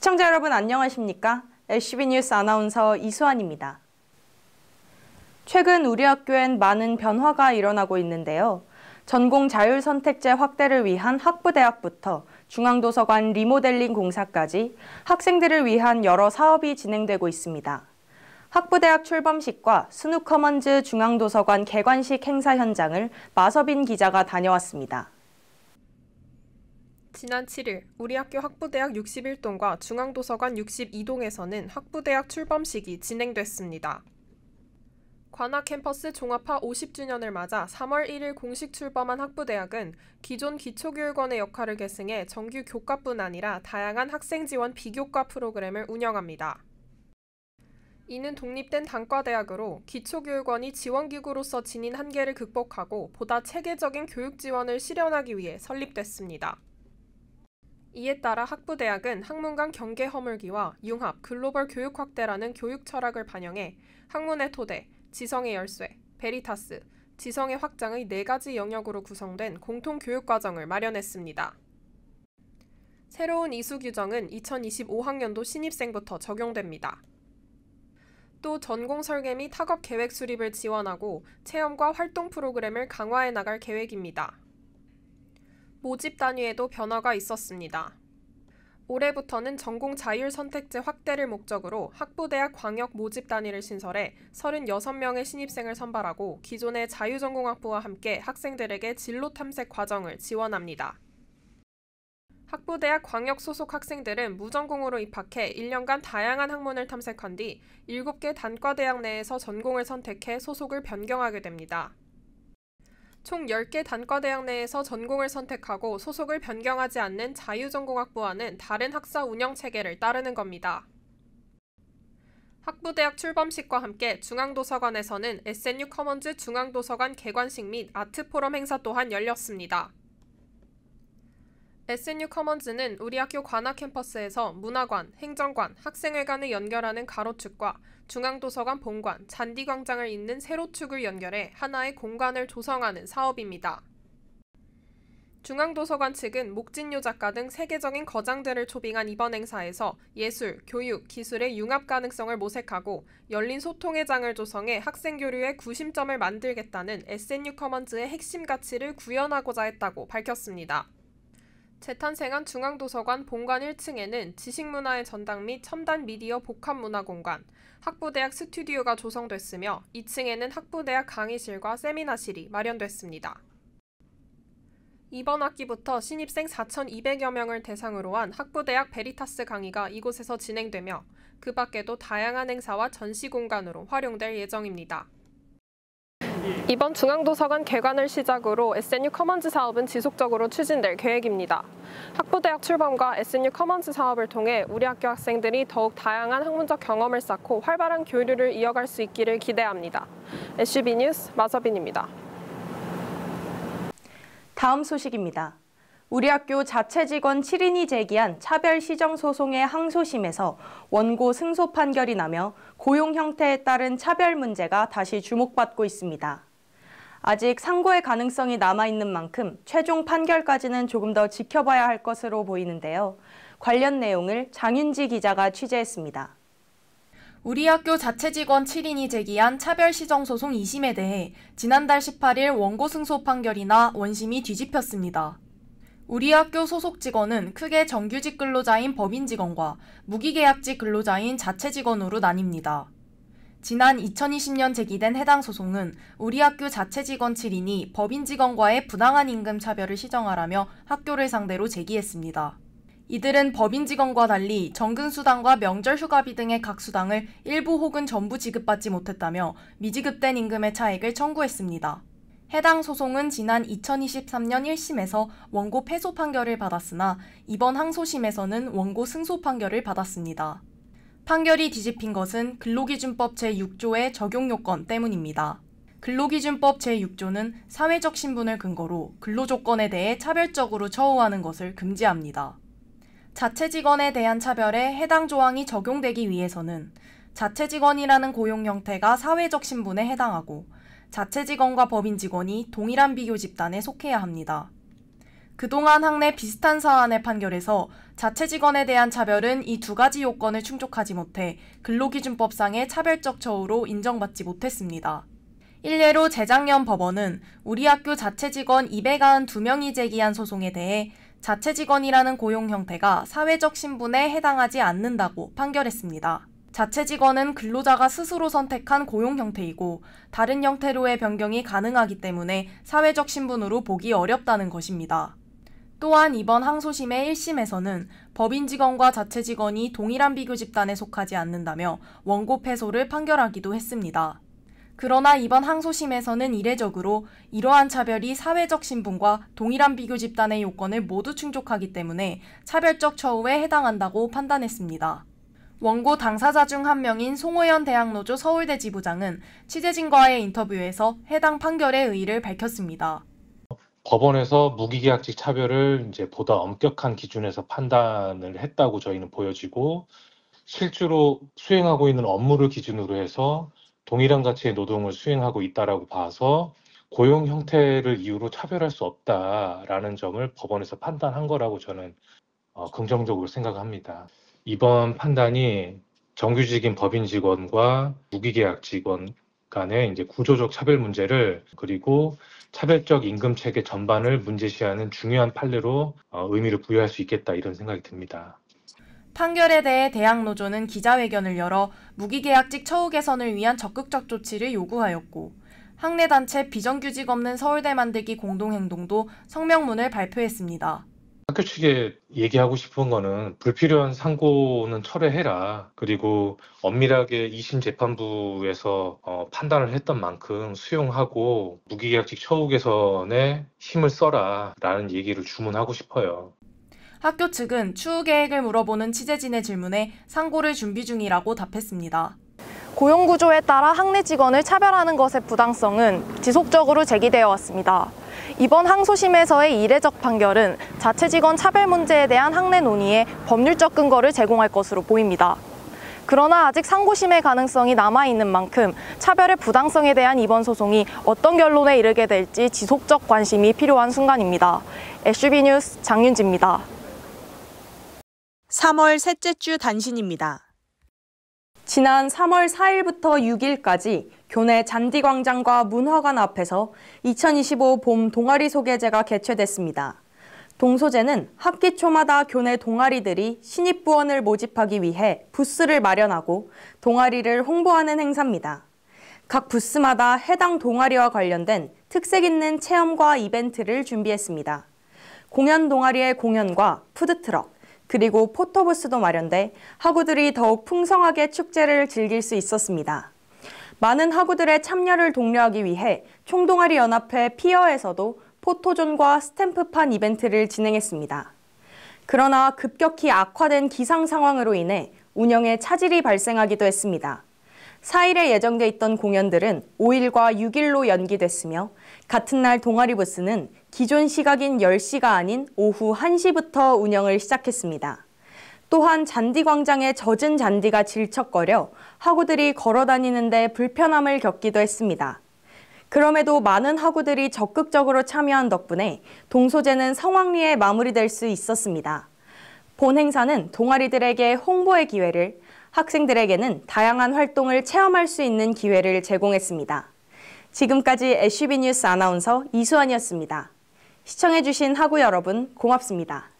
시청자 여러분 안녕하십니까? LCB 뉴스 아나운서 이수환입니다. 최근 우리 학교엔 많은 변화가 일어나고 있는데요. 전공 자율선택제 확대를 위한 학부대학부터 중앙도서관 리모델링 공사까지 학생들을 위한 여러 사업이 진행되고 있습니다. 학부대학 출범식과 스누커먼즈 중앙도서관 개관식 행사 현장을 마서빈 기자가 다녀왔습니다. 지난 7일 우리 학교 학부대학 61동과 중앙도서관 62동에서는 학부대학 출범식이 진행됐습니다. 관악캠퍼스 종합화 50주년을 맞아 3월 1일 공식 출범한 학부대학은 기존 기초교육원의 역할을 계승해 정규 교과뿐 아니라 다양한 학생 지원 비교과 프로그램을 운영합니다. 이는 독립된 단과대학으로 기초교육원이 지원기구로서 지닌 한계를 극복하고 보다 체계적인 교육 지원을 실현하기 위해 설립됐습니다. 이에 따라 학부대학은 학문간 경계 허물기와 융합, 글로벌 교육 확대라는 교육 철학을 반영해 학문의 토대, 지성의 열쇠, 베리타스, 지성의 확장의 4가지 영역으로 구성된 공통 교육 과정을 마련했습니다. 새로운 이수 규정은 2025학년도 신입생부터 적용됩니다. 또 전공 설계 및 학업 계획 수립을 지원하고 체험과 활동 프로그램을 강화해 나갈 계획입니다. 모집 단위에도 변화가 있었습니다. 올해부터는 전공 자율 선택제 확대를 목적으로 학부대학 광역 모집 단위를 신설해 36명의 신입생을 선발하고 기존의 자유전공학부와 함께 학생들에게 진로 탐색 과정을 지원합니다. 학부대학 광역 소속 학생들은 무전공으로 입학해 1년간 다양한 학문을 탐색한 뒤 7개 단과대학 내에서 전공을 선택해 소속을 변경하게 됩니다. 총 10개 단과대학 내에서 전공을 선택하고 소속을 변경하지 않는 자유전공학부와는 다른 학사 운영 체계를 따르는 겁니다. 학부대학 출범식과 함께 중앙도서관에서는 SNU 커먼즈 중앙도서관 개관식 및 아트포럼 행사 또한 열렸습니다. SNU 커먼즈는 우리 학교 관악캠퍼스에서 문화관, 행정관, 학생회관을 연결하는 가로축과 중앙도서관 본관, 잔디광장을 잇는 세로축을 연결해 하나의 공간을 조성하는 사업입니다. 중앙도서관 측은 목진요 작가 등 세계적인 거장들을 초빙한 이번 행사에서 예술, 교육, 기술의 융합 가능성을 모색하고 열린 소통의 장을 조성해 학생 교류의 구심점을 만들겠다는 SNU 커먼즈의 핵심 가치를 구현하고자 했다고 밝혔습니다. 재탄생한 중앙도서관 본관 1층에는 지식문화의 전당 및 첨단 미디어 복합문화공간, 학부대학 스튜디오가 조성됐으며 2층에는 학부대학 강의실과 세미나실이 마련됐습니다. 이번 학기부터 신입생 4,200여 명을 대상으로 한 학부대학 베리타스 강의가 이곳에서 진행되며 그 밖에도 다양한 행사와 전시 공간으로 활용될 예정입니다. 이번 중앙도서관 개관을 시작으로 SNU 커먼즈 사업은 지속적으로 추진될 계획입니다. 학부대학 출범과 SNU 커먼즈 사업을 통해 우리 학교 학생들이 더욱 다양한 학문적 경험을 쌓고 활발한 교류를 이어갈 수 있기를 기대합니다. LCB 뉴스 마서빈입니다. 다음 소식입니다. 우리 학교 자체 직원 7인이 제기한 차별 시정 소송의 항소심에서 원고 승소 판결이 나며 고용 형태에 따른 차별 문제가 다시 주목받고 있습니다. 아직 상고의 가능성이 남아있는 만큼 최종 판결까지는 조금 더 지켜봐야 할 것으로 보이는데요. 관련 내용을 장윤지 기자가 취재했습니다. 우리 학교 자체 직원 7인이 제기한 차별 시정 소송 2심에 대해 지난달 18일 원고 승소 판결이 나 원심이 뒤집혔습니다. 우리 학교 소속 직원은 크게 정규직 근로자인 법인 직원과 무기계약직 근로자인 자체 직원으로 나뉩니다. 지난 2020년 제기된 해당 소송은 우리 학교 자체 직원 7인이 법인 직원과의 부당한 임금 차별을 시정하라며 학교를 상대로 제기했습니다. 이들은 법인 직원과 달리 정근수당과 명절 휴가비 등의 각 수당을 일부 혹은 전부 지급받지 못했다며 미지급된 임금의 차액을 청구했습니다. 해당 소송은 지난 2023년 1심에서 원고 패소 판결을 받았으나 이번 항소심에서는 원고 승소 판결을 받았습니다. 판결이 뒤집힌 것은 근로기준법 제6조의 적용 요건 때문입니다. 근로기준법 제6조는 사회적 신분을 근거로 근로조건에 대해 차별적으로 처우하는 것을 금지합니다. 자체 직원에 대한 차별에 해당 조항이 적용되기 위해서는 자체 직원이라는 고용 형태가 사회적 신분에 해당하고 자체 직원과 법인 직원이 동일한 비교 집단에 속해야 합니다. 그동안 학내 비슷한 사안의 판결에서 자체 직원에 대한 차별은 이 두 가지 요건을 충족하지 못해 근로기준법상의 차별적 처우로 인정받지 못했습니다. 일례로 재작년 법원은 우리 학교 자체 직원 292명이 제기한 소송에 대해 자체 직원이라는 고용 형태가 사회적 신분에 해당하지 않는다고 판결했습니다. 자체 직원은 근로자가 스스로 선택한 고용 형태이고 다른 형태로의 변경이 가능하기 때문에 사회적 신분으로 보기 어렵다는 것입니다. 또한 이번 항소심의 1심에서는 법인 직원과 자체 직원이 동일한 비교 집단에 속하지 않는다며 원고 패소를 판결하기도 했습니다. 그러나 이번 항소심에서는 이례적으로 이러한 차별이 사회적 신분과 동일한 비교 집단의 요건을 모두 충족하기 때문에 차별적 처우에 해당한다고 판단했습니다. 원고 당사자 중 한 명인 송호연 대학노조 서울대 지부장은 취재진과의 인터뷰에서 해당 판결의 의의를 밝혔습니다. 법원에서 무기계약직 차별을 이제 보다 엄격한 기준에서 판단을 했다고 저희는 보여지고, 실제로 수행하고 있는 업무를 기준으로 해서 동일한 가치의 노동을 수행하고 있다라고 봐서 고용 형태를 이유로 차별할 수 없다라는 점을 법원에서 판단한 거라고 저는 긍정적으로 생각합니다. 이번 판단이 정규직인 법인 직원과 무기계약 직원 간의 이제 구조적 차별 문제를, 그리고 차별적 임금 체계 전반을 문제시하는 중요한 판례로 의미를 부여할 수 있겠다, 이런 생각이 듭니다. 판결에 대해 대학노조는 기자회견을 열어 무기계약직 처우 개선을 위한 적극적 조치를 요구하였고, 학내 단체 비정규직 없는 서울대 만들기 공동행동도 성명문을 발표했습니다. 학교 측에 얘기하고 싶은 거는 불필요한 상고는 철회해라. 그리고 엄밀하게 2심 재판부에서 판단을 했던 만큼 수용하고 무기계약직 처우 개선에 힘을 써라 라는 얘기를 주문하고 싶어요. 학교 측은 추후 계획을 물어보는 취재진의 질문에 상고를 준비 중이라고 답했습니다. 고용구조에 따라 학내 직원을 차별하는 것의 부당성은 지속적으로 제기되어 왔습니다. 이번 항소심에서의 이례적 판결은 자체 직원 차별 문제에 대한 학내 논의에 법률적 근거를 제공할 것으로 보입니다. 그러나 아직 상고심의 가능성이 남아있는 만큼 차별의 부당성에 대한 이번 소송이 어떤 결론에 이르게 될지 지속적 관심이 필요한 순간입니다. SB 뉴스 장윤지입니다. 3월 셋째 주 단신입니다. 지난 3월 4일부터 6일까지 교내 잔디광장과 문화관 앞에서 2025 봄 동아리 소개제가 개최됐습니다. 동소제는 학기 초마다 교내 동아리들이 신입부원을 모집하기 위해 부스를 마련하고 동아리를 홍보하는 행사입니다. 각 부스마다 해당 동아리와 관련된 특색 있는 체험과 이벤트를 준비했습니다. 공연 동아리의 공연과 푸드트럭, 그리고 포토부스도 마련돼 학우들이 더욱 풍성하게 축제를 즐길 수 있었습니다. 많은 학우들의 참여를 독려하기 위해 총동아리 연합회 피어에서도 포토존과 스탬프판 이벤트를 진행했습니다. 그러나 급격히 악화된 기상 상황으로 인해 운영에 차질이 발생하기도 했습니다. 4일에 예정돼 있던 공연들은 5일과 6일로 연기됐으며, 같은 날 동아리 부스는 기존 시각인 10시가 아닌 오후 1시부터 운영을 시작했습니다. 또한 잔디광장에 젖은 잔디가 질척거려 학우들이 걸어다니는데 불편함을 겪기도 했습니다. 그럼에도 많은 학우들이 적극적으로 참여한 덕분에 동소제는 성황리에 마무리될 수 있었습니다. 본 행사는 동아리들에게 홍보의 기회를, 학생들에게는 다양한 활동을 체험할 수 있는 기회를 제공했습니다. 지금까지 SB 뉴스 아나운서 이수환이었습니다. 시청해주신 학우 여러분 고맙습니다.